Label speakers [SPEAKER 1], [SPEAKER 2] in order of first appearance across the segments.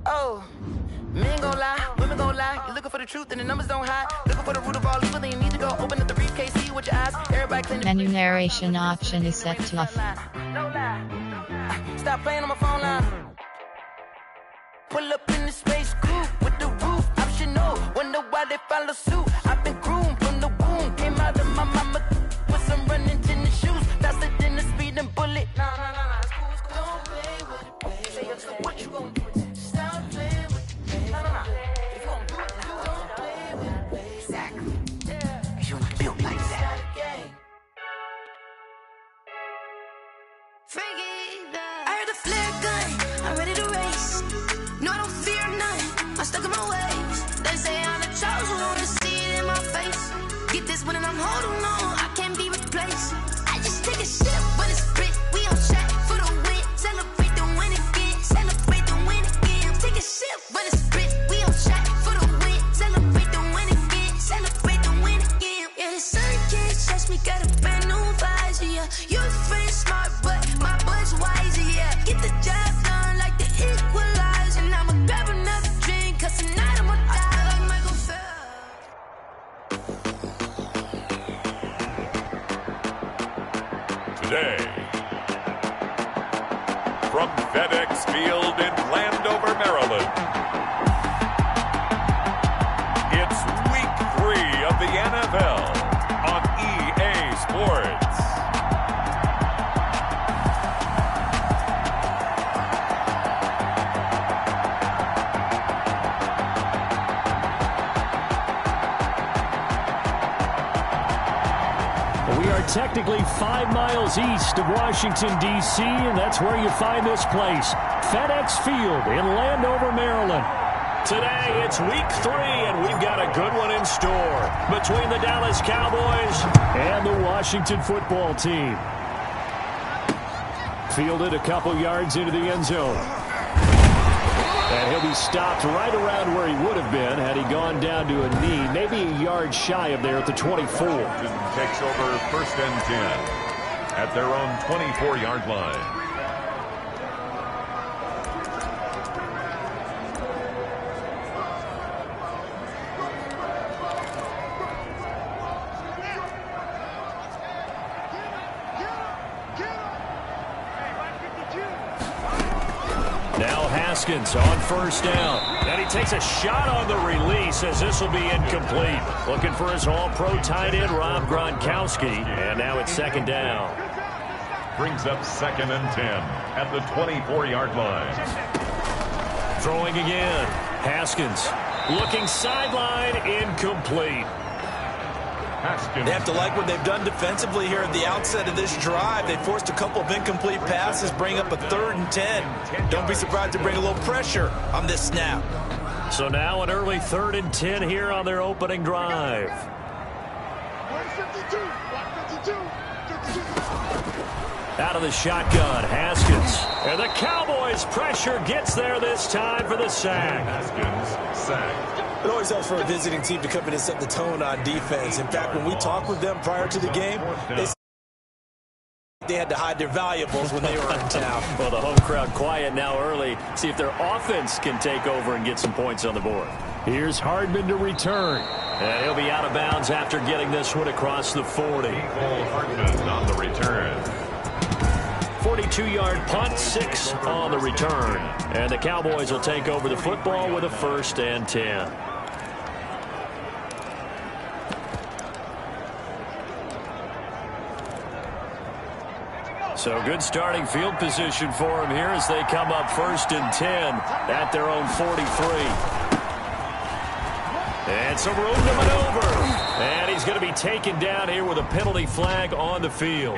[SPEAKER 1] Oh, men gon' lie, women gon' lie. You're looking for the truth and the numbers don't hide. Looking for the root of all evil, then you need to go open up the briefcase, see with your eyes. Everybody clean the
[SPEAKER 2] Menu narration option is set to off.
[SPEAKER 1] Stop playing on my phone line. Pull up in the space coupe with the roof optional. Wonder why they follow suit. I've been groomed from the womb. Came out of my mama with some running tennis shoes. Faster than the speeding bullet. Nah. It's cool. Don't play with it, baby. So what you gon' do? Stop playing with it. Nah. If you gon' do it, don't play with it, baby. Exactly. Yeah. You built like that.
[SPEAKER 3] I heard a flare gun. I'm ready to race. No, I don't fear none. I'm stuck in my ways. They say I'm the chosen one to see it in my face. Get this one and I'm holding on. I can't be replaced. I just take a sip when it's split. We on track for the win. Celebrate the win again. Celebrate the win again. Take a sip when it's split. We on track for the win. Celebrate the win again. Celebrate the win again. Yeah, the sun can't touch me. Got a brand new visor. Yeah, you're friend smart, but my boy's wiser. Yeah, get the job done like the equalizer. And I'ma grab another drink, cause tonight I'ma die like Michael Phelps.
[SPEAKER 4] Today, from FedEx Field in Landover, Maryland, it's Week 3 of the NFL on EA Sports.
[SPEAKER 5] We are technically 5 miles east of Washington, D.C., and that's where you find this place, FedEx Field in Landover, Maryland. Today, it's Week 3, and we've got a good one in store between the Dallas Cowboys and the Washington football team. Fielded a couple yards into the end zone. And he'll be stopped right around where he would have been had he gone down to a knee, maybe a yard shy of there at the 24.
[SPEAKER 4] Takes over 1st and 10 at their own 24-yard line.
[SPEAKER 5] Now Haskins on 1st down. And he takes a shot on the release as this will be incomplete. Looking for his all-pro tight end, Rob Gronkowski. And now it's 2nd down.
[SPEAKER 4] Brings up 2nd and 10 at the 24-yard line.
[SPEAKER 5] Throwing again. Haskins looking sideline, incomplete.
[SPEAKER 4] Haskins.
[SPEAKER 6] They have to like what they've done defensively here at the outset of this drive. They forced a couple of incomplete passes, bring up a 3rd and 10. Don't be surprised to bring a little pressure on this snap.
[SPEAKER 5] So now an early 3rd and 10 here on their opening drive. Out of the shotgun, Haskins. And the Cowboys' pressure gets there this time for the sack.
[SPEAKER 4] Haskins sacked.
[SPEAKER 6] It always helps for a visiting team to come in and set the tone on defense. In fact, when we talked with them prior to the game, they had to hide their valuables when they were in town.
[SPEAKER 5] Well, the home crowd quiet now early. See if their offense can take over and get some points on the board. Here's Hardman to return. And he'll be out of bounds after getting this one across the 40.
[SPEAKER 4] Hardman on the return.
[SPEAKER 5] 42-yard punt, 6 on the return. And the Cowboys will take over the football with a 1st and 10. So good starting field position for him here as they come up 1st and 10 at their own 43. And some room to maneuver. And he's going to be taken down here with a penalty flag on the field.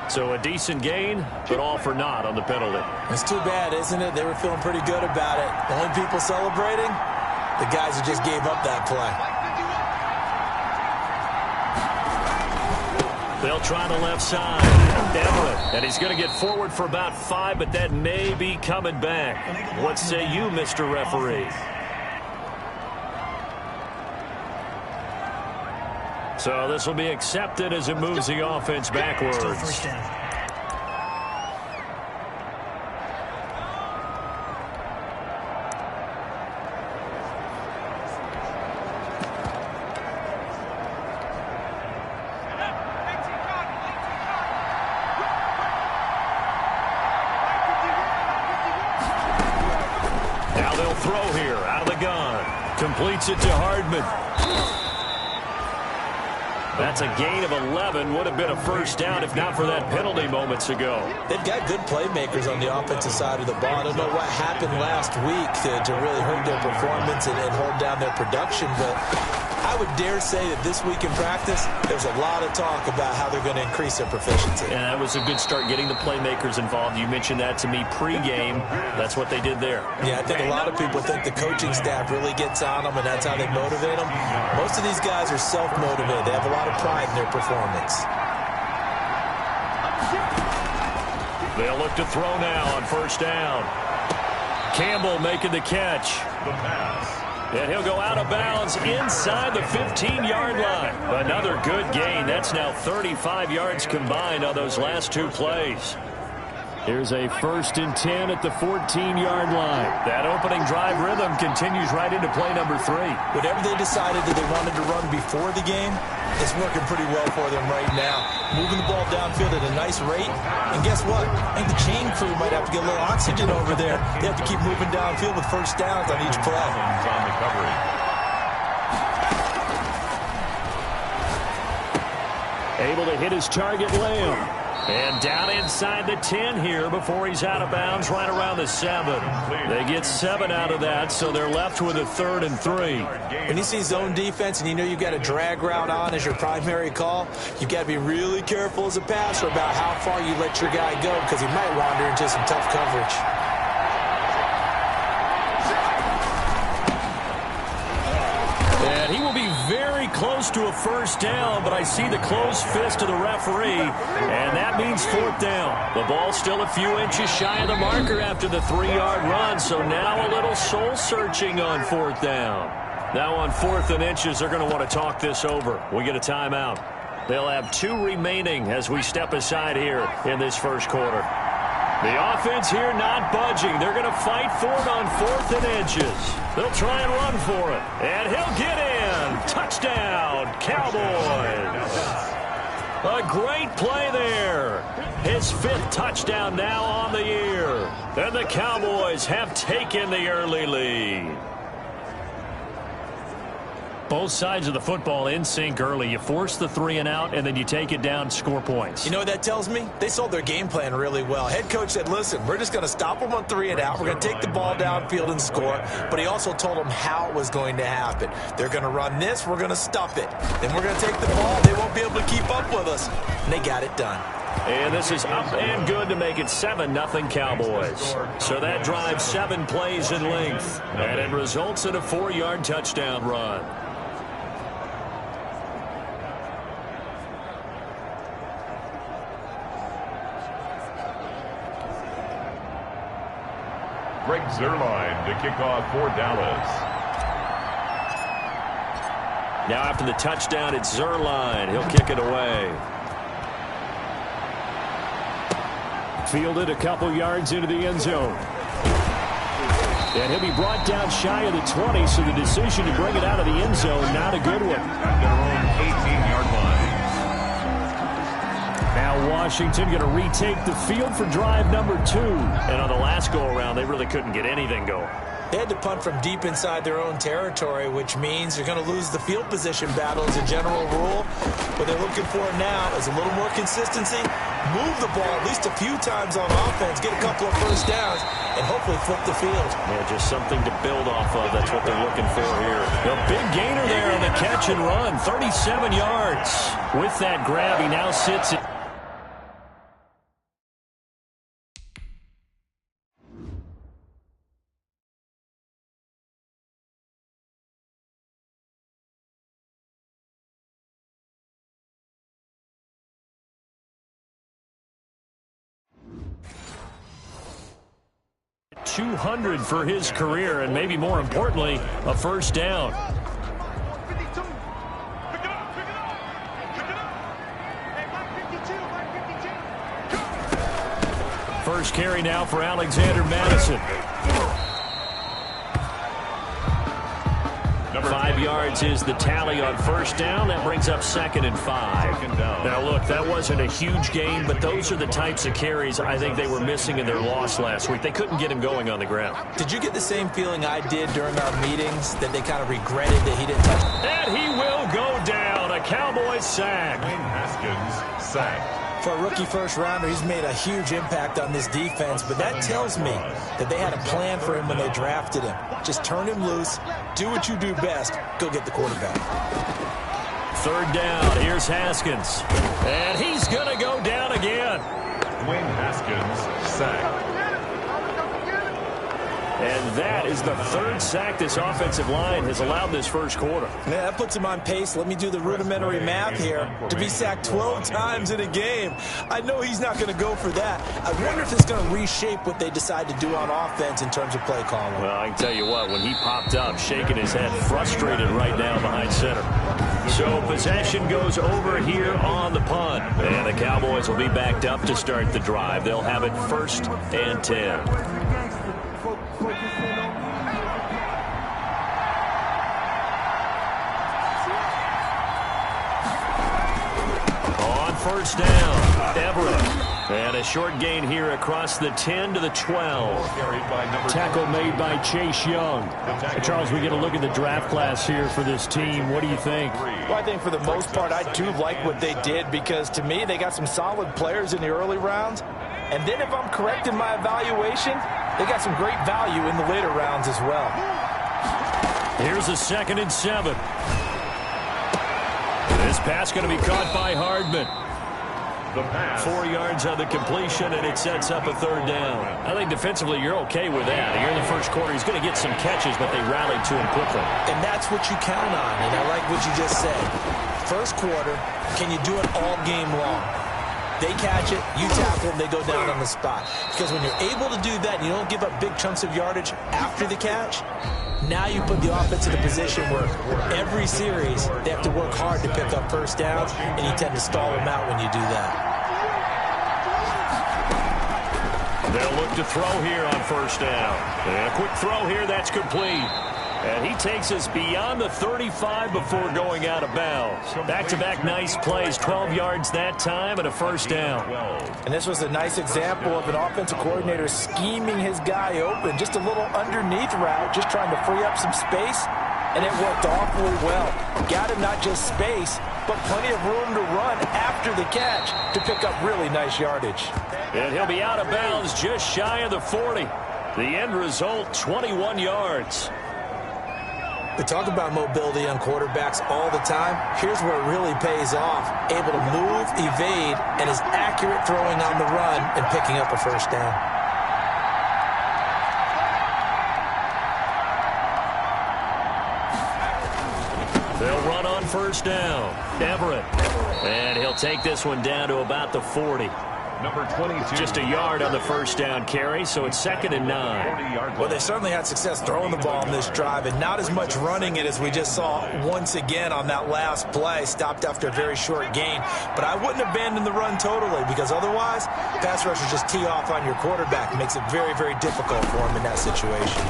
[SPEAKER 5] So a decent gain, but all for naught on the penalty.
[SPEAKER 6] It's too bad, isn't it? They were feeling pretty good about it. The only people celebrating, the guys who just gave up that play.
[SPEAKER 5] They'll try the left side. Everett, and he's going to get forward for about 5, but that may be coming back. What say you, Mr. Referee? So this will be accepted as it moves the offense backwards.
[SPEAKER 7] Still first down.
[SPEAKER 5] Now they'll throw here out of the gun. Completes it to Hardman. That's a gain of 11. Would have been a first down if not for that penalty moments ago.
[SPEAKER 6] They've got good playmakers on the offensive side of the ball. I don't know what happened last week to really hurt their performance and hold down their production, but I would dare say that this week in practice, there's a lot of talk about how they're going to increase their proficiency.
[SPEAKER 5] And that was a good start getting the playmakers involved. You mentioned that to me pregame. That's what they did there.
[SPEAKER 6] Yeah, I think a lot of people think the coaching staff really gets on them, and that's how they motivate them. Most of these guys are self-motivated. They have a lot of pride in their performance.
[SPEAKER 5] They'll look to throw now on first down. Campbell making the catch.
[SPEAKER 4] The pass.
[SPEAKER 5] And he'll go out of bounds inside the 15-yard line. Another good gain. That's now 35 yards combined on those last two plays. Here's a 1st and 10 at the 14-yard line. That opening drive rhythm continues right into play number 3.
[SPEAKER 6] Whatever they decided that they wanted to run before the game, it's working pretty well for them right now. Moving the ball downfield at a nice rate. And guess what? I think the chain crew might have to get a little oxygen over there. They have to keep moving downfield with first downs on each play.
[SPEAKER 4] On recovery.
[SPEAKER 5] Able to hit his target, Lamb. And down inside the 10 here before he's out of bounds right around the 7. They get 7 out of that, so they're left with a 3rd and 3.
[SPEAKER 6] When you see zone defense and you know you've got a drag route on as your primary call, you've got to be really careful as a passer about how far you let your guy go because he might wander into some tough coverage.
[SPEAKER 5] And he will be very close to a first down, but I see the closed fist of the referee, and that means 4th down. The ball's still a few inches shy of the marker after the 3-yard run, so now a little soul-searching on 4th down. Now on 4th and inches, they're going to want to talk this over. We get a timeout. They'll have 2 remaining as we step aside here in this first quarter. The offense here not budging. They're going to fight for it on 4th and inches. They'll try and run for it. And he'll get in. Touchdown, Cowboys. A great play there. His 5th touchdown now on the year. And the Cowboys have taken the early lead. Both sides of the football in sync early. You force the 3 and out, and then you take it down, score points.
[SPEAKER 6] You know what that tells me? They sold their game plan really well. Head coach said, listen, we're just going to stop them on 3 and out. We're going to take the ball downfield and score. But he also told them how it was going to happen. They're going to run this. We're going to stuff it. Then we're going to take the ball. They won't be able to keep up with us. And they got it done.
[SPEAKER 5] And this is up and good to make it 7-0 Cowboys. So that drives 7 plays in length. And it results in a 4-yard touchdown run.
[SPEAKER 4] Greg Zuerlein to kick off for Dallas.
[SPEAKER 5] Now after the touchdown, it's Zuerlein. He'll kick it away. Fielded a couple yards into the end zone. And he'll be brought down shy of the 20, so the decision to bring it out of the end zone, not a good one.
[SPEAKER 4] At their own 18-yard line.
[SPEAKER 5] Now Washington going to retake the field for drive number 2. And on the last go-around, they really couldn't get anything going.
[SPEAKER 6] They had to punt from deep inside their own territory, which means they're going to lose the field position battle as a general rule. What they're looking for now is a little more consistency, move the ball at least a few times on offense, get a couple of first downs, and hopefully flip the field.
[SPEAKER 5] Yeah, just something to build off of. That's what they're looking for here. A big gainer there on the catch and run, 37 yards. With that grab, he now sits at .200 for his career, and maybe more importantly, a first down. first carry now for Alexander Madison. 5 yards is the tally on first down. That brings up 2nd and 5. Now, look, that wasn't a huge gain, but those are the types of carries I think they were missing in their loss last week. They couldn't get him going on the ground.
[SPEAKER 6] Did you get the same feeling I did during our meetings, that they kind of regretted that he didn't touch?
[SPEAKER 5] And he will go down. A Cowboys sack.
[SPEAKER 4] Wayne Haskins sacked.
[SPEAKER 6] For a rookie first-rounder, he's made a huge impact on this defense, but that tells me that they had a plan for him when they drafted him. Just turn him loose, do what you do best, go get the quarterback.
[SPEAKER 5] 3rd down, here's Haskins. And he's going to go down again.
[SPEAKER 4] Wayne Haskins sacked.
[SPEAKER 5] And that is the 3rd sack this offensive line has allowed this first quarter.
[SPEAKER 6] Yeah, that puts him on pace. Let me do the rudimentary math here. To be sacked 12 times in a game, I know he's not going to go for that. I wonder if it's going to reshape what they decide to do on offense in terms of play calling.
[SPEAKER 5] Well, I can tell you what, when he popped up, shaking his head, frustrated right now behind center. So possession goes over here on the punt. And the Cowboys will be backed up to start the drive. They'll have it 1st and 10. First down, Everett. And a short gain here across the 10 to the 12. Tackle made by Chase Young. Charles, we get a look at the draft class here for this team. What do you think?
[SPEAKER 7] Well, I think for the most part, I do like what they did, because to me, they got some solid players in the early rounds. And then if I'm correct in my evaluation, they got some great value in the later rounds as well.
[SPEAKER 5] Here's a 2nd and 7. This pass going to be caught by Hardman. 4 yards on the completion, and it sets up a 3rd down. I think defensively you're okay with that. Here in the first quarter, he's going to get some catches, but they rallied to him quickly.
[SPEAKER 6] And that's what you count on, and I like what you just said. First quarter, can you do it all game long? They catch it, you tackle them, they go down on the spot. Because when you're able to do that and you don't give up big chunks of yardage after the catch, now you put the offense in a position where every series they have to work hard to pick up first downs, and you tend to stall them out when you do that.
[SPEAKER 5] They'll look to throw here on first down. And a quick throw here, that's complete. And he takes us beyond the 35 before going out of bounds. Back-to-back nice plays, 12 yards that time and a first down.
[SPEAKER 7] And this was a nice example of an offensive coordinator scheming his guy open. Just a little underneath route, just trying to free up some space, and it worked awfully well. Got him not just space, but plenty of room to run after the catch to pick up really nice yardage.
[SPEAKER 5] And he'll be out of bounds just shy of the 40. The end result, 21 yards.
[SPEAKER 6] We talk about mobility on quarterbacks all the time. Here's where it really pays off. Able to move, evade, and is accurate throwing on the run and picking up a first down.
[SPEAKER 5] They'll run on first down. Everett. And he'll take this one down to about the 40.
[SPEAKER 4] Number 22.
[SPEAKER 5] Just a yard on the first down carry, so it's 2nd and 9.
[SPEAKER 6] Well, they certainly had success throwing the ball in this drive, and not as much running it as we just saw once again on that last play. Stopped after a very short gain. But I wouldn't abandon the run totally, because otherwise, pass rushers just tee off on your quarterback. It makes it very, very difficult for him in that situation.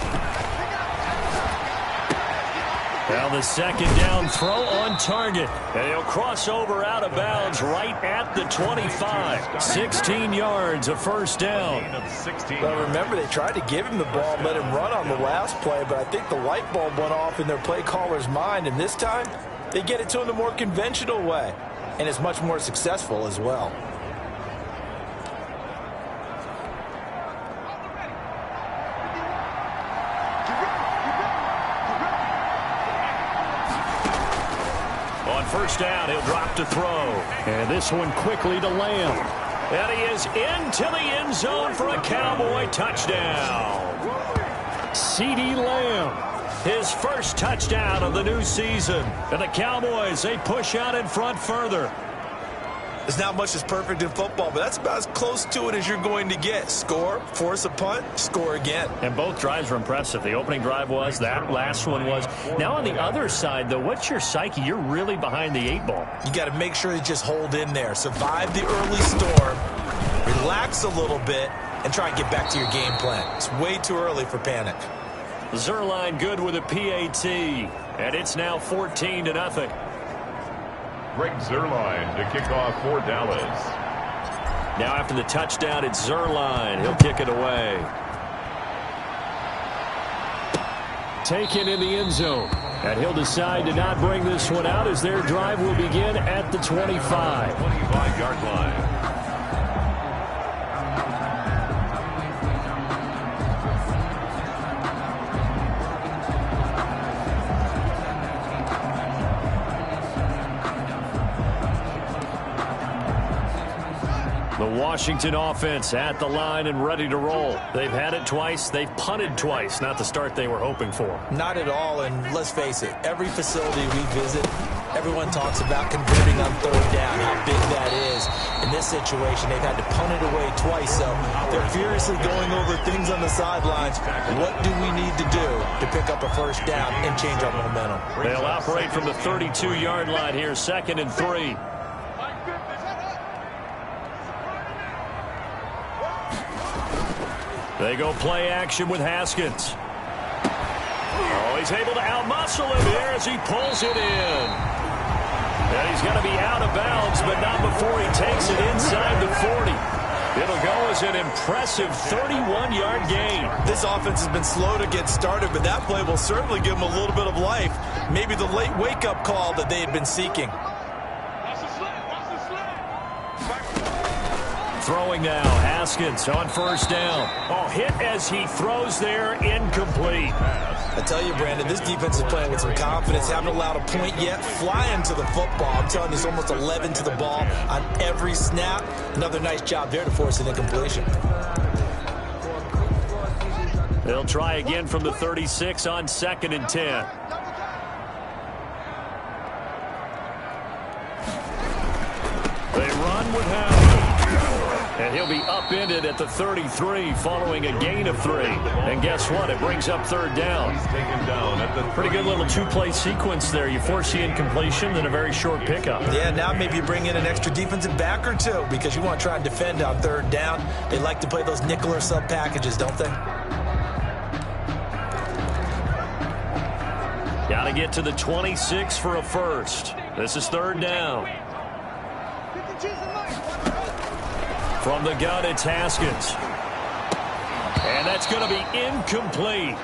[SPEAKER 5] Now the 2nd down throw on target. And he'll cross over out of bounds right at the 25. 16 yards, a first down.
[SPEAKER 7] Well, remember, they tried to give him the ball, let him run on the last play, but I think the light bulb went off in their play caller's mind, and this time they get it to him the more conventional way, and it's much more successful as well.
[SPEAKER 5] First down, he'll drop to throw. And this one quickly to Lamb. And he is into the end zone for a Cowboy touchdown. CeeDee Lamb, his first touchdown of the new season. And the Cowboys, they push out in front further.
[SPEAKER 6] There's not much that's perfect in football, but that's about as close to it as you're going to get. Score, force a punt, score again.
[SPEAKER 5] And both drives were impressive. The opening drive was, that last one was. Now on the other side, though, what's your psyche? You're really behind the 8 ball.
[SPEAKER 6] You got to make sure you just hold in there. Survive the early storm, relax a little bit, and try and get back to your game plan. It's way too early for panic.
[SPEAKER 5] Zerline good with a PAT, and it's now 14-0.
[SPEAKER 4] Greg Zerline to kick off for Dallas.
[SPEAKER 5] Now after the touchdown, it's Zerline. He'll kick it away. Taken in the end zone. And he'll decide to not bring this one out as their drive will begin at the 25.
[SPEAKER 4] 25-yard line.
[SPEAKER 5] The Washington offense at the line and ready to roll. They've had it twice. They've punted twice. Not the start they were hoping for.
[SPEAKER 6] Not at all, and let's face it, every facility we visit, everyone talks about converting on third down, how big that is. In this situation, they've had to punt it away twice, so they're furiously going over things on the sidelines. What do we need to do to pick up a first down and change our momentum?
[SPEAKER 5] They'll operate from the 32-yard line here, 2nd and 3. They go play action with Haskins. Oh, he's able to outmuscle him here as he pulls it in. And he's going to be out of bounds, but not before he takes it inside the 40. It'll go as an impressive 31-yard gain.
[SPEAKER 6] This offense has been slow to get started, but that play will certainly give them a little bit of life. Maybe the late wake-up call that they had been seeking.
[SPEAKER 5] Throwing now, Haskins on first down. Oh, hit as he throws there, incomplete.
[SPEAKER 6] I tell you, Brandon, this defense is playing with some confidence. Haven't allowed a point yet. Flying to the football. I'm telling you, it's almost 11 to the ball on every snap. Another nice job there to force an incompletion.
[SPEAKER 5] They'll try again from the 36 on 2nd and 10. They run with Howard. And he'll be upended at the 33 following a gain of 3. And guess what? It brings up third down.
[SPEAKER 4] He's taken down at the
[SPEAKER 5] Pretty good little two-play sequence there. You force the incompletion, then a very short pickup.
[SPEAKER 6] Yeah, now maybe you bring in an extra defensive back or two because you want to try and defend on third down. They like to play those nickel or sub packages, don't they?
[SPEAKER 5] Got to get to the 26 for a first. This is third down. From the gun, it's Haskins. And that's going to be incomplete.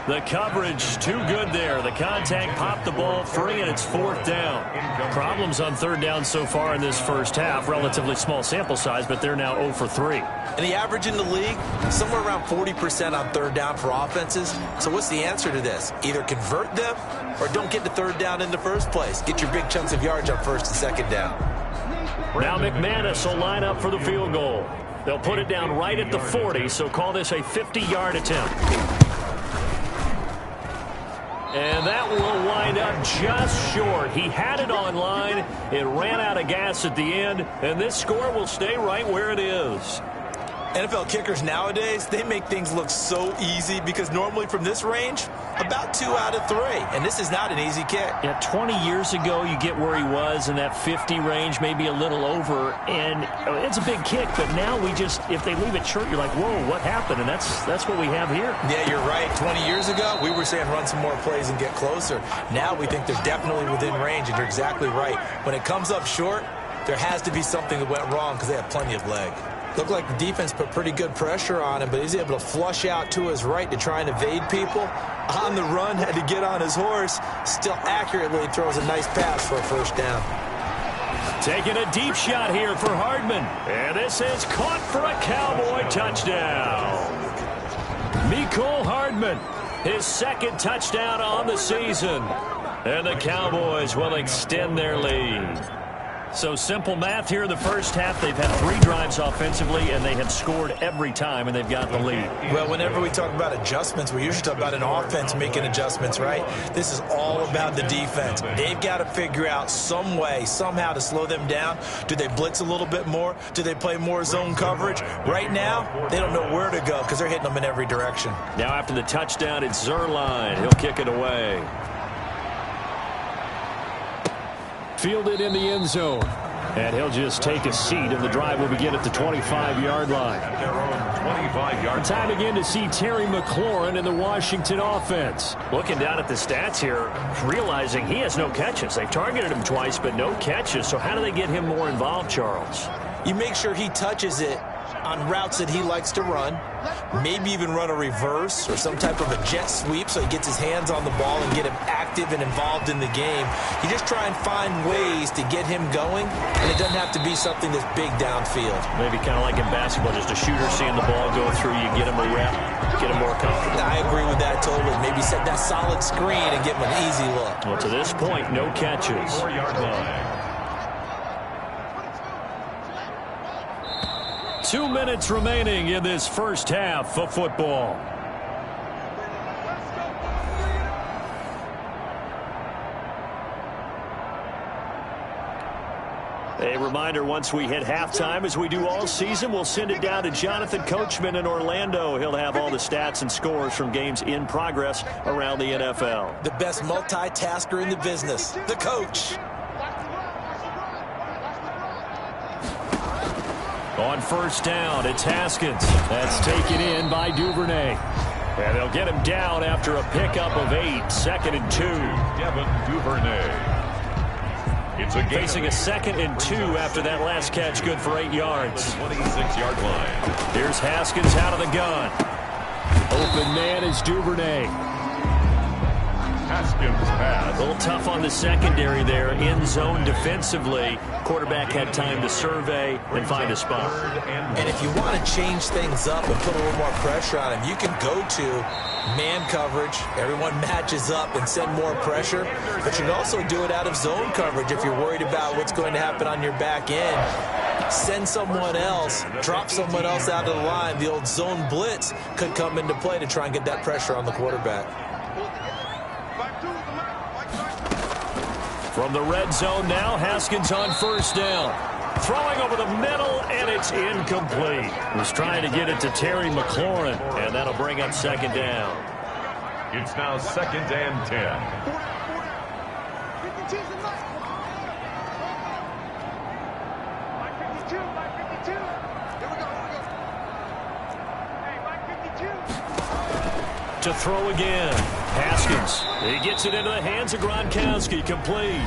[SPEAKER 5] The coverage too good there. The contact popped the ball free, and it's 4th down. Problems on third down so far in this first half. Relatively small sample size, but they're now 0 for 3.
[SPEAKER 6] And the average in the league, somewhere around 40% on third down for offenses. So what's the answer to this? Either convert them or don't get to third down in the first place. Get your big chunks of yards on first and second down.
[SPEAKER 5] Now McManus will line up for the field goal. They'll put it down right at the 40, so call this a 50-yard attempt. And that will wind up just short. He had it on line. It ran out of gas at the end, and this score will stay right where it is.
[SPEAKER 6] NFL kickers nowadays, they make things look so easy because normally from this range, about 2 out of 3. And this is not an easy kick.
[SPEAKER 5] Yeah, 20 years ago, you get where he was in that 50 range, maybe a little over, and it's a big kick. But now we just, if they leave it short, you're like, whoa, what happened? And that's what we have here.
[SPEAKER 6] Yeah, you're right. 20 years ago, we were saying run some more plays and get closer. Now we think they're definitely within range, and you're exactly right. When it comes up short, there has to be something that went wrong because they have plenty of leg. Looked like the defense put pretty good pressure on him, but he's able to flush out to his right to try and evade people. On the run, had to get on his horse. Still accurately throws a nice pass for a first down.
[SPEAKER 5] Taking a deep shot here for Hardman. And this is caught for a Cowboy touchdown. Mecole Hardman, his 2nd touchdown on the season. And the Cowboys will extend their lead. So simple math here in the first half. They've had 3 drives offensively, and they have scored every time, and they've got the lead.
[SPEAKER 6] Well, whenever we talk about adjustments, we usually talk about an offense making adjustments, right? This is all about the defense. They've got to figure out some way, somehow to slow them down. Do they blitz a little bit more? Do they play more zone coverage? Right now, they don't know where to go because they're hitting them in every direction.
[SPEAKER 5] Now after the touchdown, it's Zerline. He'll kick it away. Fielded in the end zone. And he'll just take a seat, and the drive will begin at the 25-yard line.
[SPEAKER 4] At their own 25-yard
[SPEAKER 5] Time again to see Terry McLaurin in the Washington offense.
[SPEAKER 8] Looking down at the stats here, realizing he has no catches. They've targeted him twice, but no catches. So how do they get him more involved, Charles?
[SPEAKER 6] You make sure he touches it on routes that he likes to run, maybe even run a reverse or some type of a jet sweep so he gets his hands on the ball and get him active and involved in the game. You just try and find ways to get him going, and it doesn't have to be something that's big downfield.
[SPEAKER 8] Maybe kind of like in basketball, just a shooter seeing the ball go through, you get him a rep, get him more comfortable.
[SPEAKER 6] I agree with that totally. Maybe set that solid screen and give him an easy look.
[SPEAKER 8] Well, to this point, no catches.
[SPEAKER 4] 4-yard line.
[SPEAKER 5] 2 minutes remaining in this first half of football.
[SPEAKER 8] A reminder, once we hit halftime, as we do all season, we'll send it down to Jonathan Coachman in Orlando. He'll have all the stats and scores from games in progress around the NFL.
[SPEAKER 6] The best multitasker in the business, the coach.
[SPEAKER 5] On first down, it's Haskins. That's taken in by Duvernay. And they'll get him down after a pickup of 8, 2nd and 2.
[SPEAKER 4] Devin Duvernay. It's a
[SPEAKER 5] Facing a 2nd and 2 after that last catch, good for 8 yards.
[SPEAKER 4] 26-yard line.
[SPEAKER 5] Here's Haskins out of the gun. Open man is Duvernay.
[SPEAKER 4] Haskins pass.
[SPEAKER 8] A little tough on the secondary there, in zone defensively. Quarterback had time to survey and find a spot.
[SPEAKER 6] And if you want to change things up and put a little more pressure on him, you can go to man coverage. Everyone matches up and send more pressure. But you can also do it out of zone coverage if you're worried about what's going to happen on your back end. Send someone else, drop someone else out of the line. The old zone blitz could come into play to try and get that pressure on the quarterback.
[SPEAKER 5] From the red zone now, Haskins on first down. Throwing over the middle, and it's incomplete. He's trying to get it to Terry McLaurin, and that'll bring up 2nd down.
[SPEAKER 4] It's now 2nd and 10.
[SPEAKER 5] To throw again. Haskins. He gets it into the hands of Gronkowski. Complete.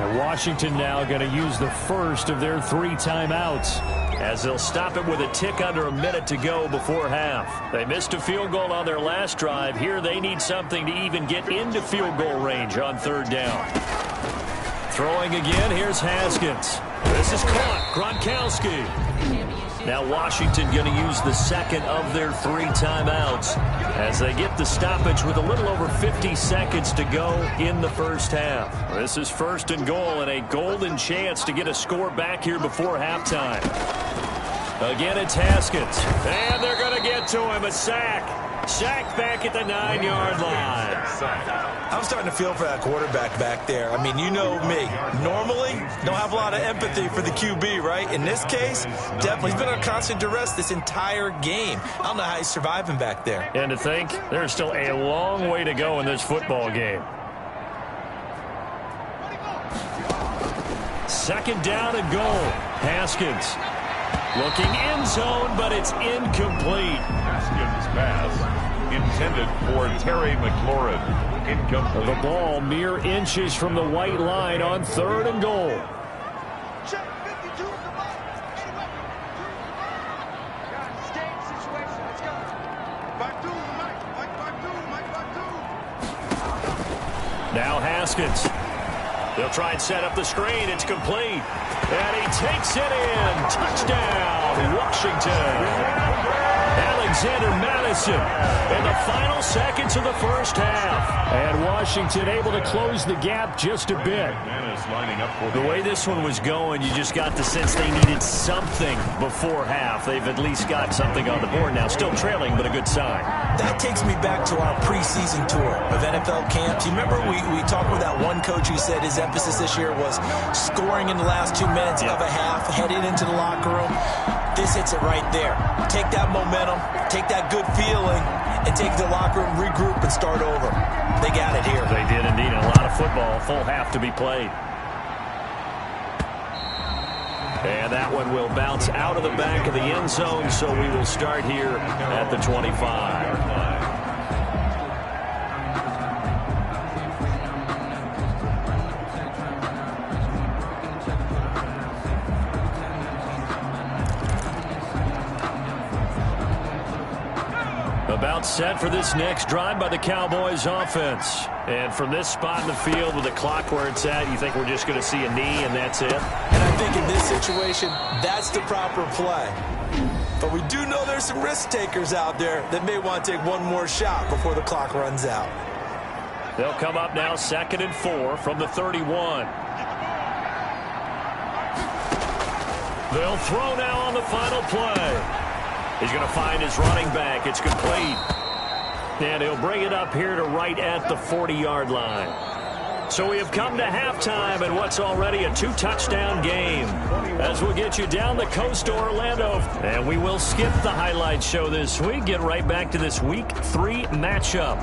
[SPEAKER 5] And Washington now going to use the first of their 3 timeouts, as they'll stop it with a tick under a minute to go before half. They missed a field goal on their last drive. Here they need something to even get into field goal range on 3rd down. Throwing again. Here's Haskins. This is caught. Gronkowski. Now Washington going to use the 2nd of their 3 timeouts as they get the stoppage with a little over 50 seconds to go in the first half. This is 1st and goal and a golden chance to get a score back here before halftime. Again, it's Haskins. And they're going to get to him. A sack. Sacked back at the 9-yard line.
[SPEAKER 6] I'm starting to feel for that quarterback back there. I mean, you know me. Normally, don't have a lot of empathy for the QB, right? In this case, definitely. He's been under constant duress this entire game. I don't know how he's surviving back there.
[SPEAKER 5] And to think, there's still a long way to go in this football game. 2nd down and goal. Haskins looking in zone, but it's incomplete.
[SPEAKER 4] Haskins pass intended for Terry McLaurin. Incomplete.
[SPEAKER 5] The ball mere inches from the white line on 3rd and goal. Now Haskins. They'll try and set up the screen. It's complete. And he takes it in. Touchdown, Washington. Alexander Madison in the final seconds of the first half. And Washington able to close the gap just a bit.
[SPEAKER 8] The way this one was going, you just got the sense they needed something before half. They've at least got something on the board now. Still trailing, but a good sign.
[SPEAKER 6] That takes me back to our preseason tour of NFL camps. You remember we talked with that one coach who said his emphasis this year was scoring in the last 2 minutes of a half, heading into the locker room. This hits it right there. Take that momentum, take that good feeling, and take it to the locker room, regroup, and start over. They got it here.
[SPEAKER 5] They did indeed. A lot of football, full half to be played.
[SPEAKER 8] And that one will bounce out of the back of the end zone, so we will start here at the 25. About set for this next drive by the Cowboys offense. And from this spot in the field with the clock where it's at, you think we're just going to see a knee and that's it?
[SPEAKER 6] And I think in this situation, that's the proper play. But we do know there's some risk takers out there that may want to take one more shot before the clock runs out.
[SPEAKER 8] They'll come up now 2nd and 4 from the 31. They'll throw now on the final play. He's going to find his running back. It's complete. And he'll bring it up here to right at the 40-yard line. So we have come to halftime in what's already a 2-touchdown game. As we'll get you down the coast to Orlando. And we will skip the highlight show this week. Get right back to this Week 3 matchup.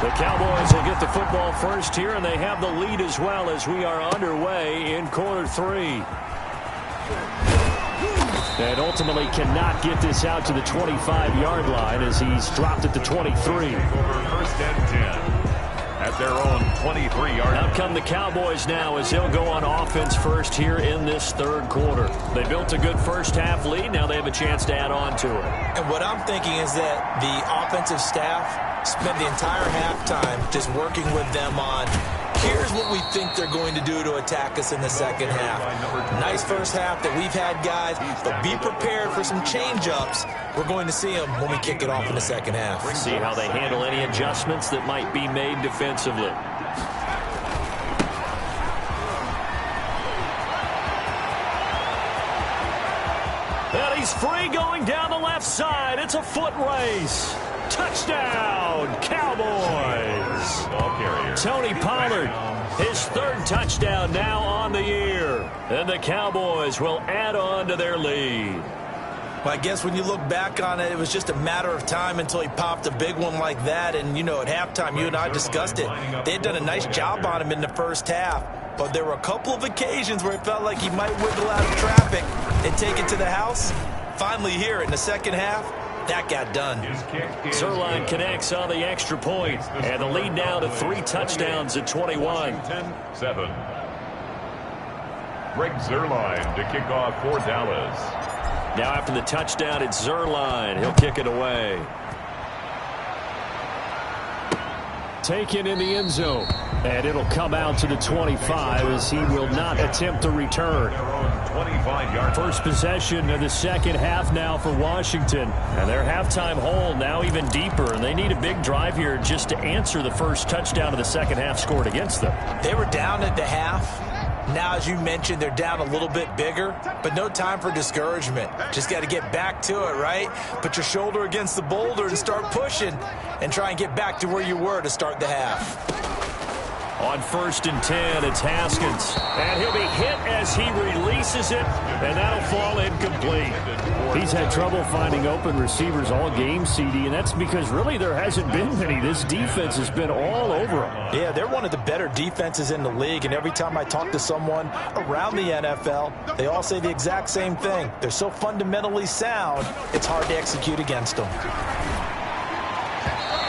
[SPEAKER 8] The Cowboys will get the football first here, and they have the lead as well as we are underway in quarter 3. And ultimately cannot get this out to the 25-yard line as he's dropped at the 23.
[SPEAKER 4] First and 10 at their own 23-yard line.
[SPEAKER 8] Out come the Cowboys now as they'll go on offense first here in this third quarter. They built a good first-half lead. Now they have a chance to add on to it.
[SPEAKER 6] And what I'm thinking is that the offensive staff spent the entire halftime just working with them on here's what we think they're going to do to attack us in the second half. Nice first half that we've had, guys, but be prepared for some change-ups. We're going to see them when we kick it off in the second half.
[SPEAKER 8] See how they handle any adjustments that might be made defensively. And he's free going down the left side. It's a foot race. Touchdown, Cowboys.
[SPEAKER 4] Ball carrier.
[SPEAKER 8] Tony Pollard, his 3rd touchdown now on the year. And the Cowboys will add on to their lead.
[SPEAKER 6] Well, I guess when you look back on it, it was just a matter of time until he popped a big one like that. And, you know, at halftime, you and I discussed it. They had done a nice job on him in the first half. But there were a couple of occasions where it felt like he might wiggle out of traffic and take it to the house. Finally here in the second half, that got done.
[SPEAKER 8] Zerline connects on the extra point, and the lead now to 3 touchdowns at 21.
[SPEAKER 4] 10-7. Greg Zerline to kick off for Dallas.
[SPEAKER 8] Now after the touchdown, it's Zerline. He'll kick it away. Taken in the end zone. And it'll come out to the 25 as he will not attempt to return.
[SPEAKER 4] 25-yard.
[SPEAKER 8] First possession of the second half now for Washington. And their halftime hole now even deeper. And they need a big drive here just to answer the first touchdown of the second half scored against them.
[SPEAKER 6] They were down at the half. Now, as you mentioned, they're down a little bit bigger, but no time for discouragement. Just got to get back to it, right? Put your shoulder against the boulder and start pushing and try and get back to where you were to start the half.
[SPEAKER 8] On 1st and 10, it's Haskins. And he'll be hit as he releases it, and that'll fall incomplete. He's had trouble finding open receivers all game, CD, and that's because really there hasn't been many. This defense has been all over them.
[SPEAKER 7] Yeah, they're one of the better defenses in the league, and every time I talk to someone around the NFL, they all say the exact same thing. They're so fundamentally sound, it's hard to execute against them.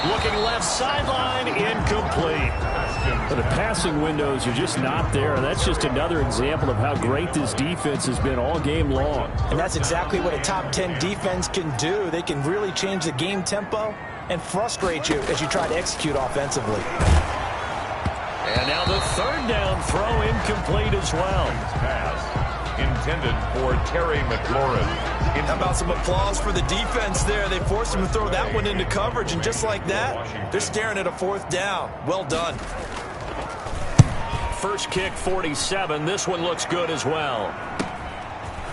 [SPEAKER 8] Looking left sideline, incomplete. But the passing windows are just not there. That's just another example of how great this defense has been all game long.
[SPEAKER 7] And that's exactly what a top 10 defense can do. They can really change the game tempo and frustrate you as you try to execute offensively.
[SPEAKER 8] And now the 3rd down throw incomplete as well.
[SPEAKER 4] Pass intended for Terry McLaurin.
[SPEAKER 6] How about some applause for the defense there? They forced him to throw that one into coverage, and just like that, they're staring at a 4th down. Well done.
[SPEAKER 8] First kick, 47. This one looks good as well.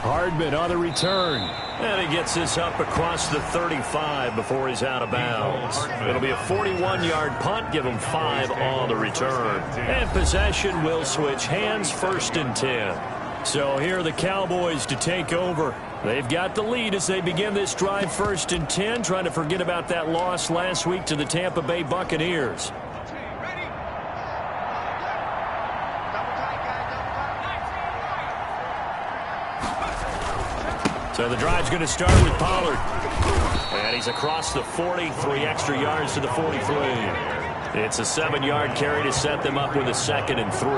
[SPEAKER 8] Hardman on the return. And he gets this up across the 35 before he's out of bounds. It'll be a 41-yard punt. Give him 5 on the return. And possession will switch hands, 1st and 10. So here are the Cowboys to take over. They've got the lead as they begin this drive, 1st and 10, trying to forget about that loss last week to the Tampa Bay Buccaneers. So the drive's going to start with Pollard. And he's across the 40, 3 extra yards to the 43. It's a 7-yard carry to set them up with a 2nd and 3.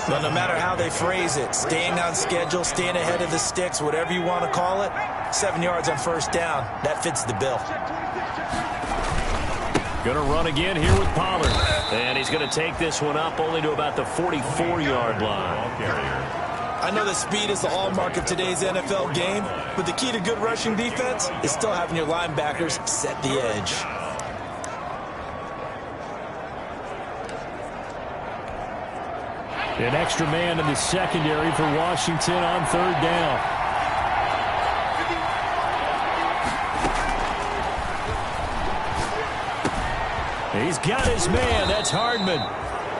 [SPEAKER 6] But no matter how they phrase it, staying on schedule, staying ahead of the sticks, whatever you want to call it, 7 yards on first down, that fits the bill.
[SPEAKER 8] Going to run again here with Pollard. And he's going to take this one up only to about the 44-yard line.
[SPEAKER 6] I know that speed is the hallmark of today's NFL game, but the key to good rushing defense is still having your linebackers set the edge.
[SPEAKER 5] An extra man in the secondary for Washington on 3rd down. He's got his man. That's Hardman.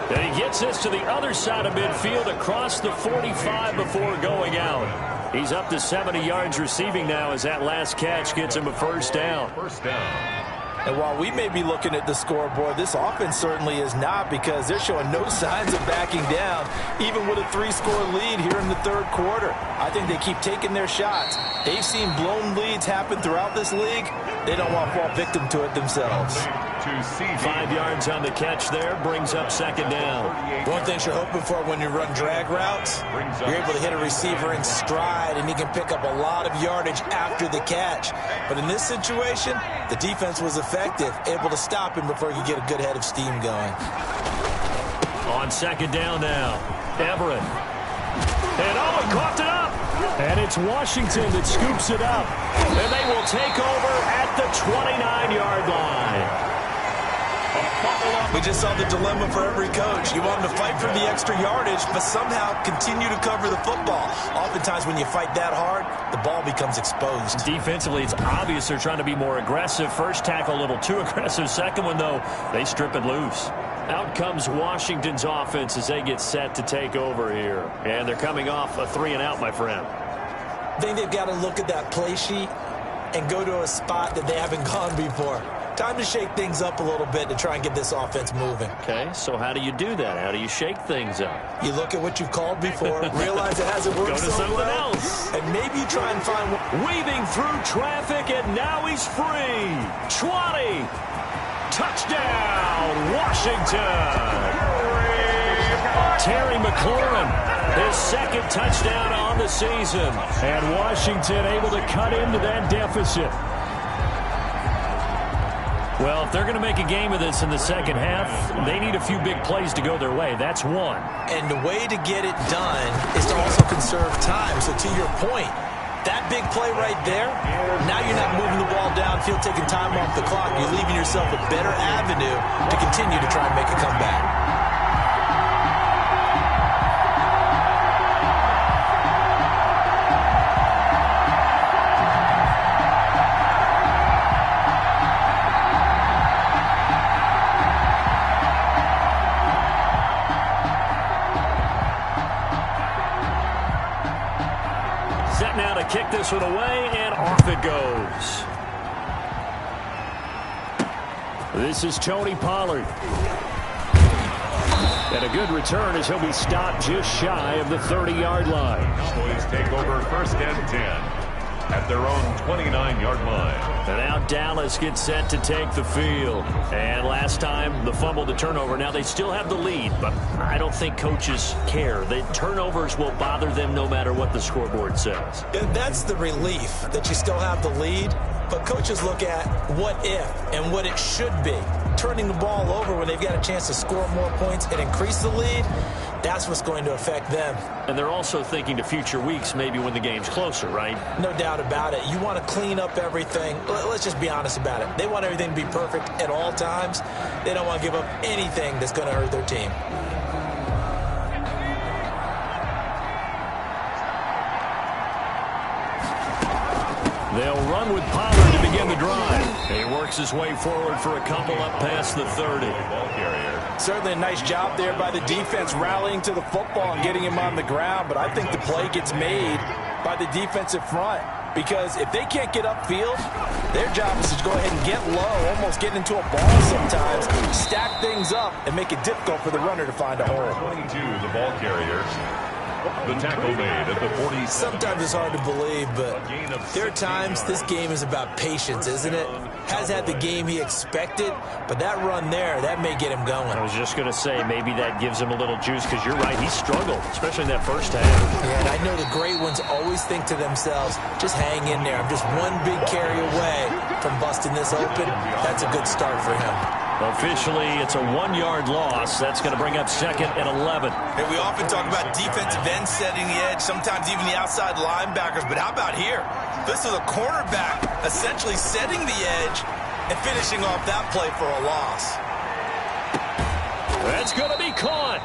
[SPEAKER 5] And he gets this to the other side of midfield across the 45 before going out. He's up to 70 yards receiving now as that last catch gets him a first down.
[SPEAKER 7] And while we may be looking at the scoreboard, this offense certainly is not, because they're showing no signs of backing down, even with a 3-score lead here in the 3rd quarter. I think they keep taking their shots. They've seen blown leads happen throughout this league. They don't want to fall victim to it themselves.
[SPEAKER 8] 5 yards on the catch there, brings up 2nd down.
[SPEAKER 6] One thing you're hoping for when you run drag routes, you're able to hit a receiver in stride, and he can pick up a lot of yardage after the catch. But in this situation, the defense was effective, able to stop him before he could get a good head of steam going.
[SPEAKER 8] On 2nd down now, Everett. And he coughed it up.
[SPEAKER 5] And it's Washington that scoops it up.
[SPEAKER 8] And they will take over at the 29-yard line.
[SPEAKER 6] We just saw the dilemma for every coach. You want them to fight for the extra yardage, but somehow continue to cover the football. Oftentimes when you fight that hard, the ball becomes exposed.
[SPEAKER 8] Defensively, it's obvious they're trying to be more aggressive. First tackle a little too aggressive. Second one, though, they strip it loose. Out comes Washington's offense as they get set to take over here. And they're coming off a 3-and-out, my friend.
[SPEAKER 6] I think they've got to look at that play sheet and go to a spot that they haven't gone before. Time to shake things up a little bit to try and get this offense moving.
[SPEAKER 8] Okay, so how do you do that? How do you shake things up?
[SPEAKER 6] You look at what you've called before, realize it hasn't worked so well, and maybe you try and find one.
[SPEAKER 8] Weaving through traffic, and now he's free. 20. Touchdown, Washington. Terry McLaurin, his 2nd touchdown on the season.
[SPEAKER 5] And Washington able to cut into that deficit.
[SPEAKER 8] Well, if they're going to make a game of this in the second half, they need a few big plays to go their way. That's one.
[SPEAKER 6] And the way to get it done is to also conserve time. So to your point, that big play right there, now you're not moving the ball downfield, taking time off the clock. You're leaving yourself a better avenue to continue to try and make a comeback.
[SPEAKER 8] Now to kick this one away, and off it goes.
[SPEAKER 5] This is Tony Pollard. And a good return as he'll be stopped just shy of the 30-yard line.
[SPEAKER 4] Cowboys take over 1st and 10 at their own 29-yard line.
[SPEAKER 8] And now Dallas gets set to take the field. And last time, the fumble, the turnover. Now they still have the lead, but I don't think coaches care. The turnovers will bother them no matter what the scoreboard says.
[SPEAKER 6] And that's the relief, that you still have the lead. But coaches look at what if and what it should be. Turning the ball over when they've got a chance to score more points and increase the lead, that's what's going to affect them.
[SPEAKER 8] And they're also thinking to future weeks, maybe when the game's closer, right?
[SPEAKER 6] No doubt about it. You want to clean up everything. Let's just be honest about it. They want everything to be perfect at all times. They don't want to give up anything that's going to hurt their team.
[SPEAKER 8] They'll run with Pollard to begin the drive. He works his way forward for a couple up past the 30.
[SPEAKER 7] Certainly a nice job there by the defense rallying to the football and getting him on the ground, but I think the play gets made by the defensive front, because if they can't get upfield, their job is to go ahead and get low, almost get into a ball sometimes, stack things up, and make it difficult for the runner to find a hole.
[SPEAKER 4] 22, the ball carriers. The tackle made at the 40.
[SPEAKER 7] Sometimes it's hard to believe, but there are times this game is about patience, isn't it? Has had the game he expected, but that run there, that may get him going.
[SPEAKER 5] I was just going to say, maybe that gives him a little juice, because you're right, he struggled, especially in that first half.
[SPEAKER 7] Yeah, and I know the great ones always think to themselves, just hang in there. I'm just one big carry away from busting this open. That's a good start for him.
[SPEAKER 5] Officially, it's a 1-yard loss. That's going to bring up 2nd and 11.
[SPEAKER 9] And we often talk about defensive ends setting the edge, sometimes even the outside linebackers. But how about here? This is a cornerback essentially setting the edge and finishing off that play for a loss.
[SPEAKER 5] That's going to be caught.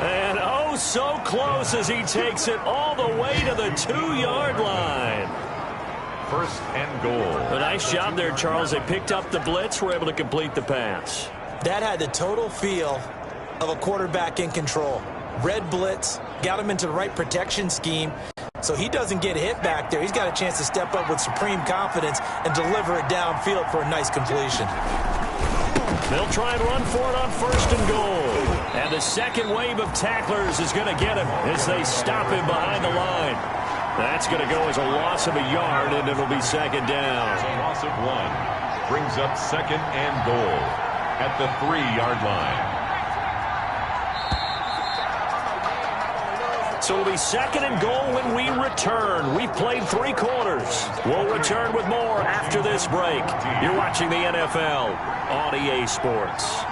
[SPEAKER 5] And oh, so close as he takes it all the way to the 2-yard line.
[SPEAKER 4] 1st and goal.
[SPEAKER 5] A nice job there, Charles. They picked up the blitz, were able to complete the pass.
[SPEAKER 7] That had the total feel of a quarterback in control. Red blitz, got him into the right protection scheme, so he doesn't get hit back there. He's got a chance to step up with supreme confidence and deliver it downfield for a nice completion.
[SPEAKER 5] They'll try and run for it on 1st and goal. And the second wave of tacklers is going to get him as they stop him behind the line. That's going to go as a loss of a yard, and it'll be 2nd down.
[SPEAKER 4] A loss of 1 brings up 2nd and goal at the 3-yard line.
[SPEAKER 5] So it'll be 2nd and goal when we return. We've played 3 quarters. We'll return with more after this break. You're watching the NFL on EA Sports.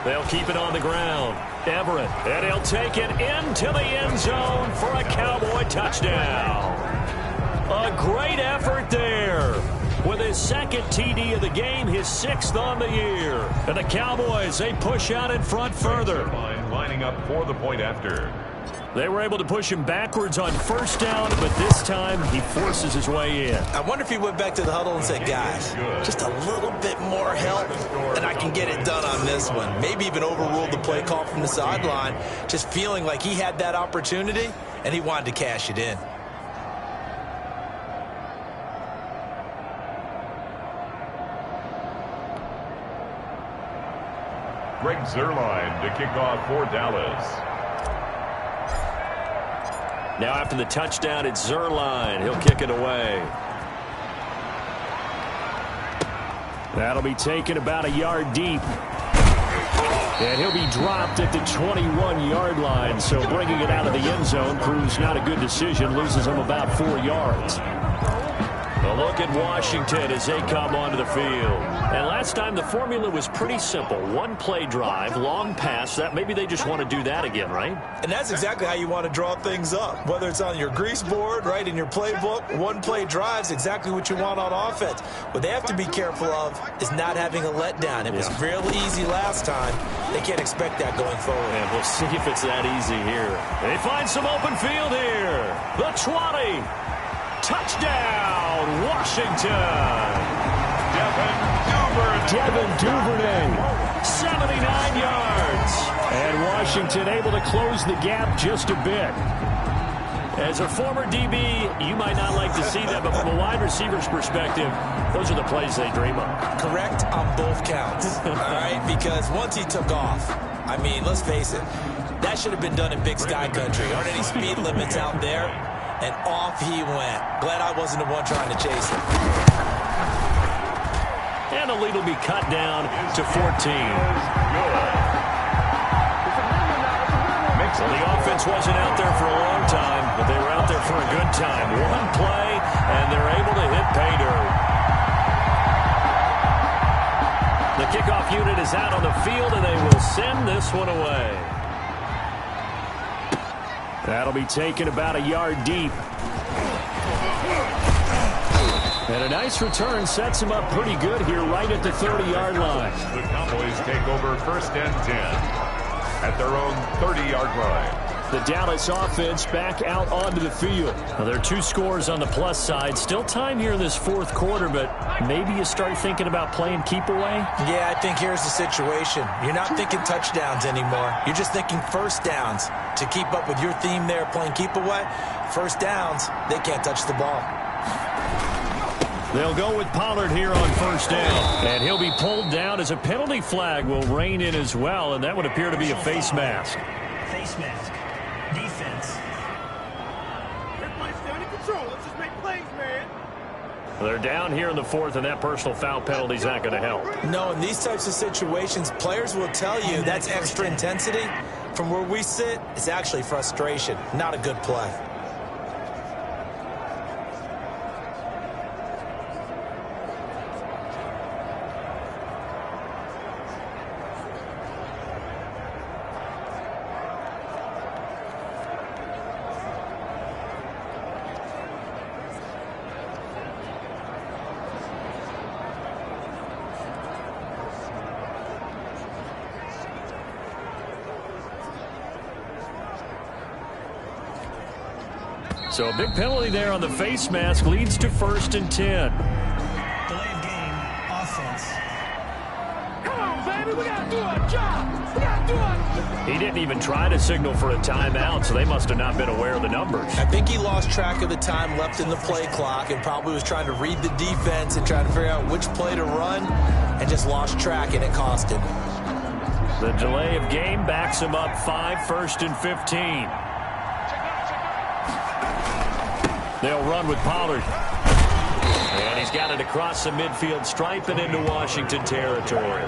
[SPEAKER 5] They'll keep it on the ground. Everett, and he'll take it into the end zone for a Cowboy touchdown. A great effort there. With his 2nd TD of the game, his 6th on the year. And the Cowboys, they push out in front further.
[SPEAKER 4] Lining up for the point after.
[SPEAKER 5] They were able to push him backwards on 1st down, but this time he forces his way in.
[SPEAKER 7] I wonder if he went back to the huddle and said, guys, just a little bit more help and I can get it done on this one. Maybe even overruled the play call from the sideline, just feeling like he had that opportunity and he wanted to cash it in.
[SPEAKER 4] Greg Zuerlein to kick off for Dallas.
[SPEAKER 5] Now after the touchdown, it's Zuerlein. He'll kick it away. That'll be taken about a yard deep. And he'll be dropped at the 21-yard line. So bringing it out of the end zone proves not a good decision. Loses him about 4 yards. A look at Washington as they come onto the field. And last time the formula was pretty simple. 1-play drive, long pass. That maybe they just want to do that again, right?
[SPEAKER 7] And that's exactly how you want to draw things up. Whether it's on your grease board, right, in your playbook, 1-play drive's exactly what you want on offense. What they have to be careful of is not having a letdown. It was real easy last time. They can't expect that going forward.
[SPEAKER 5] And we'll see if it's that easy here. They find some open field here. The 20. Touchdown, Washington. Devin Duvernay, 79 yards. And Washington able to close the gap just a bit. As a former DB, you might not like to see that, but from a wide receiver's perspective, those are the plays they dream of.
[SPEAKER 7] Correct on both counts, all right? Because once he took off, I mean, let's face it, that should have been done in Big Sky Country. Aren't any speed limits out there? And off he went. Glad I wasn't the one trying to chase him.
[SPEAKER 5] And the lead will be cut down to 14. Well, the offense wasn't out there for a long time, but they were out there for a good time. 1 play, and they're able to hit pay dirt. The kickoff unit is out on the field, and they will send this one away. That'll be taken about a yard deep. And a nice return sets him up pretty good here right at the 30-yard line.
[SPEAKER 4] The Cowboys take over 1st and 10 at their own 30-yard line.
[SPEAKER 5] The Dallas offense back out onto the field. Well, there are 2 scores on the plus side. Still time here in this 4th quarter, but maybe you start thinking about playing keep away?
[SPEAKER 7] Yeah, I think here's the situation. You're not thinking touchdowns anymore. You're just thinking 1st downs. To keep up with your theme there, playing keep away, 1st downs, they can't touch the ball.
[SPEAKER 5] They'll go with Pollard here on 1st down. And he'll be pulled down as a penalty flag will rein in as well, and that would appear to be a face mask.
[SPEAKER 10] face mask. Defense.
[SPEAKER 11] Everybody stay under control. Let's just make plays, man.
[SPEAKER 5] They're down here in the fourth, and that personal foul penalty is not going to help.
[SPEAKER 6] No, in these types of situations, players will tell you that's extra intensity. From where we sit, it's actually frustration. Not a good play.
[SPEAKER 5] So a big penalty there on the face mask leads to 1st and 10.
[SPEAKER 10] Delay of game, offense.
[SPEAKER 11] Come on, baby, we gotta do our job. We gotta do our...
[SPEAKER 5] He didn't even try to signal for a timeout, so they must have not been aware of the numbers.
[SPEAKER 6] I think he lost track of the time left in the play clock and probably was trying to read the defense and trying to figure out which play to run and just lost track, and it cost him.
[SPEAKER 5] The delay of game backs him up 5, 1st and 15. They'll run with Pollard. And he's got it across the midfield stripe and into Washington territory.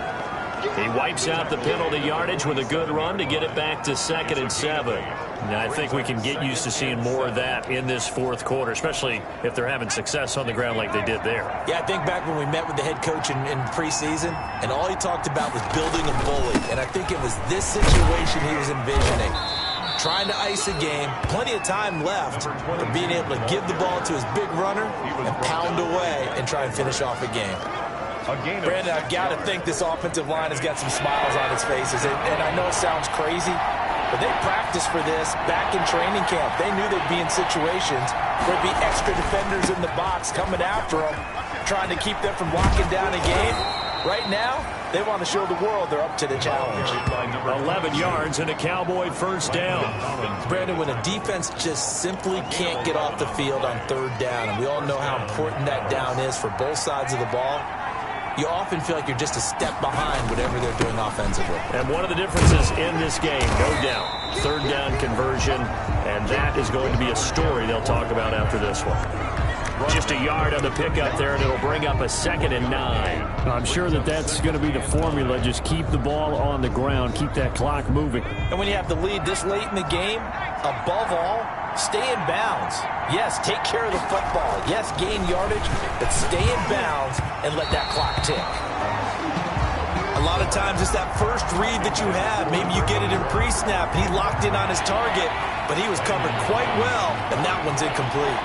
[SPEAKER 5] He wipes out the penalty yardage with a good run to get it back to 2nd and 7. Now, I think we can get used to seeing more of that in this fourth quarter, especially if they're having success on the ground like they did there.
[SPEAKER 6] Yeah, I think back when we met with the head coach in preseason, and all he talked about was building a bully. And I think it was this situation he was envisioning. Trying to ice a game, plenty of time left, but being able to give the ball to his big runner and pound away and try and finish off a game. Brandon, I've got to think this offensive line has got some smiles on its faces. And I know it sounds crazy, but they practiced for this back in training camp. They knew they'd be in situations where there'd be extra defenders in the box coming after them, trying to keep them from locking down a game. Right now, they want to show the world they're up to the challenge.
[SPEAKER 5] 11 yards and a Cowboy first down.
[SPEAKER 6] Brandon, when a defense just simply can't get off the field on 3rd down, and we all know how important that down is for both sides of the ball, you often feel like you're just a step behind whatever they're doing offensively.
[SPEAKER 5] And one of the differences in this game, no doubt, 3rd down conversion, and that is going to be a story they'll talk about after this one. Just a yard on the pickup there, and it'll bring up a 2nd and 9.
[SPEAKER 12] I'm sure that's going to be the formula. Just keep the ball on the ground, keep that clock moving.
[SPEAKER 6] And when you have the lead this late in the game, above all, stay in bounds. Yes, take care of the football. Yes, gain yardage, but stay in bounds and let that clock tick. A lot of times it's that first read that you have. Maybe you get it in pre-snap. He locked in on his target, but he was covered quite well, and that one's incomplete.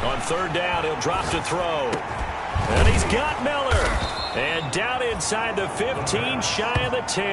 [SPEAKER 5] On 3rd down, he'll drop to throw. And he's got Miller. And down inside the 15, shy of the 10.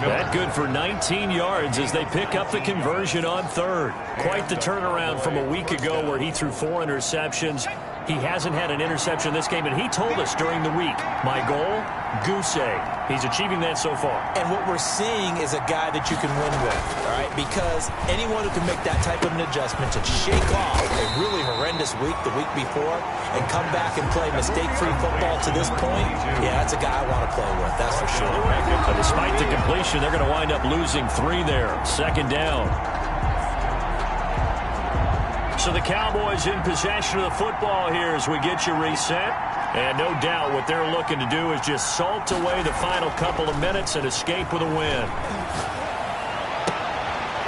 [SPEAKER 5] That good for 19 yards as they pick up the conversion on 3rd. Quite the turnaround from a week ago where he threw 4 interceptions. He hasn't had an interception this game, and he told us during the week, my goal, goose egg. He's achieving that so far.
[SPEAKER 6] And what we're seeing is a guy that you can win with, all right? Because anyone who can make that type of an adjustment to shake off a really horrendous week the week before and come back and play mistake-free football to this point, yeah, that's a guy I want to play with, that's for sure.
[SPEAKER 5] But despite the completion, they're going to wind up losing 3 there. 2nd down. So the Cowboys in possession of the football here as we get you reset. And no doubt what they're looking to do is just salt away the final couple of minutes and escape with a win.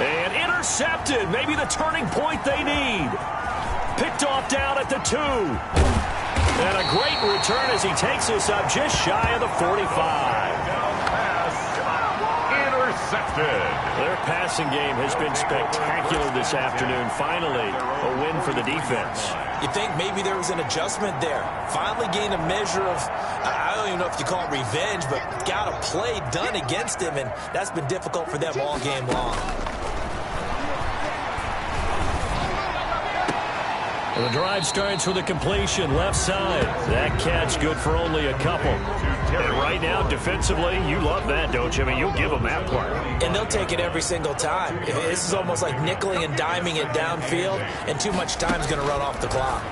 [SPEAKER 5] And intercepted. Maybe the turning point they need. Picked off down at the 2. And a great return as he takes us up just shy of the 45. Their passing game has been spectacular this afternoon. Finally, a win for the defense.
[SPEAKER 6] You think maybe there was an adjustment there. Finally gained a measure of, I don't even know if you call it revenge, but got a play done against him, and that's been difficult for them all game long.
[SPEAKER 5] Well, the drive starts with a completion left side. That catch good for only a couple. And right now, defensively, you love that, don't you? I mean, you'll give them that play.
[SPEAKER 6] And they'll take it every single time. This is almost like nickeling and diming it downfield, and too much time is going to run off the clock.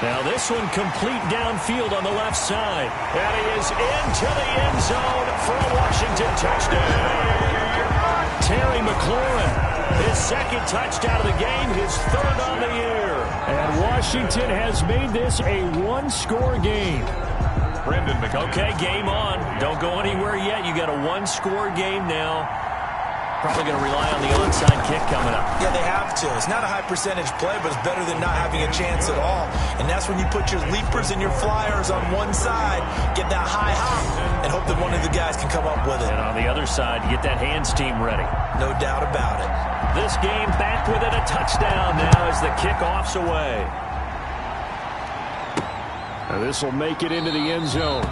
[SPEAKER 5] Now this one complete downfield on the left side. And he is into the end zone for a Washington touchdown. Terry McLaurin, his second touchdown of the game, his third on the year. And Washington has made this a one-score game. Okay, game on. Don't go anywhere yet. You got a one-score game now. Probably going to rely on the onside kick coming up.
[SPEAKER 6] Yeah, they have to. It's not a high-percentage play, but it's better than not having a chance at all. And that's when you put your leapers and your flyers on one side, get that high hop, and hope that one of the guys can come up with it.
[SPEAKER 5] And on the other side, you get that hands team ready.
[SPEAKER 6] No doubt about it.
[SPEAKER 5] This game back with it, a touchdown now as the kickoff's away.
[SPEAKER 12] Now this will make it into the end zone.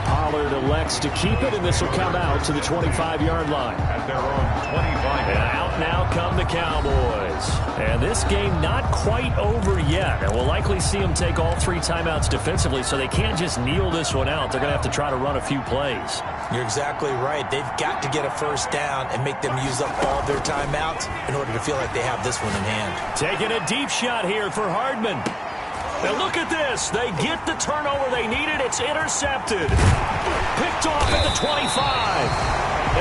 [SPEAKER 12] Pollard elects to keep it, and this will come out to the 25-yard line.
[SPEAKER 4] At their own 25.
[SPEAKER 5] And out now come the Cowboys. And this game not quite over yet. And we'll likely see them take all three timeouts defensively, so they can't just kneel this one out. They're going to have to try to run a few plays.
[SPEAKER 6] You're exactly right. They've got to get a first down and make them use up all their timeouts in order to feel like they have this one in hand.
[SPEAKER 5] Taking a deep shot here for Hardman. And look at this. They get the turnover they needed. It's intercepted. Picked off at the 25.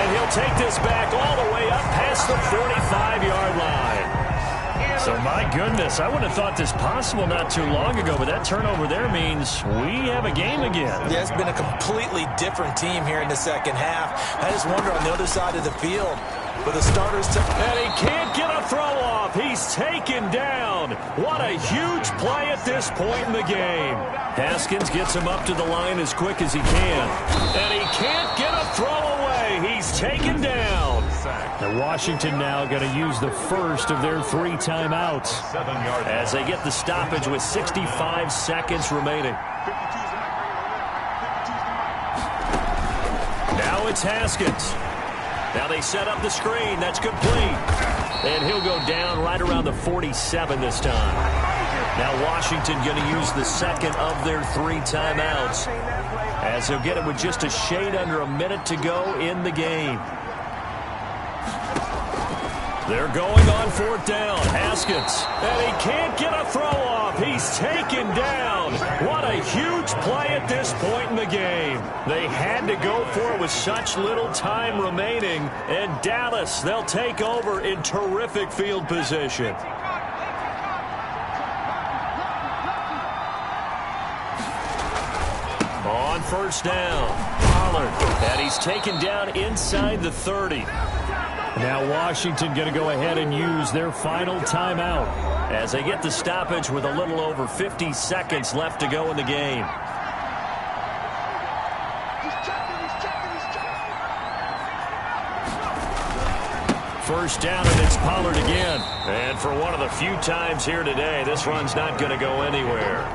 [SPEAKER 5] And he'll take this back all the way up past the 45-yard line. So, my goodness, I wouldn't have thought this possible not too long ago, but that turnover there means we have a game again.
[SPEAKER 6] Yeah, it's been a completely different team here in the second half. I just wonder on the other side of the field, for the starters to...
[SPEAKER 5] And he can't get a throw off. He's taken down. What a huge play at this point in the game. Haskins gets him up to the line as quick as he can. And he can't get a throw away. He's taken down.
[SPEAKER 12] And Washington now going to use the first of their three timeouts
[SPEAKER 5] as they get the stoppage with 65 seconds remaining. Now it's Haskins. Now they set up the screen. That's complete. And he'll go down right around the 47 this time. Now Washington going to use the second of their three timeouts as they'll get it with just a shade under a minute to go in the game. They're going on fourth down. Haskins. And he can't get a throw off. He's taken down. What a huge play at this point in the game. They had to go for it with such little time remaining. And Dallas, they'll take over in terrific field position. On first down, Pollard. And he's taken down inside the 30.
[SPEAKER 12] Now Washington going to go ahead and use their final timeout
[SPEAKER 5] as they get the stoppage with a little over 50 seconds left to go in the game. First down, and it's Pollard again. And for one of the few times here today, this run's not going to go anywhere.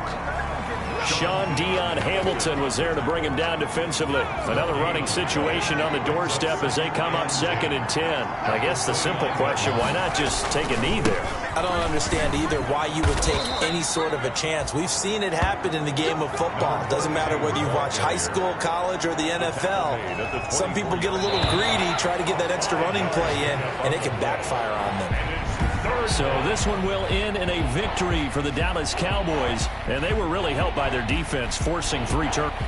[SPEAKER 5] Sean Dion Hamilton was there to bring him down defensively. Another running situation on the doorstep as they come up 2nd and 10. I guess the simple question, why not just take a knee there?
[SPEAKER 6] I don't understand either why you would take any sort of a chance. We've seen it happen in the game of football. Doesn't matter whether you watch high school, college, or the NFL. Some people get a little greedy, try to get that extra running play in, and it can backfire on them.
[SPEAKER 5] So this one will end in a victory for the Dallas Cowboys, and they were really helped by their defense, forcing 3 turnovers.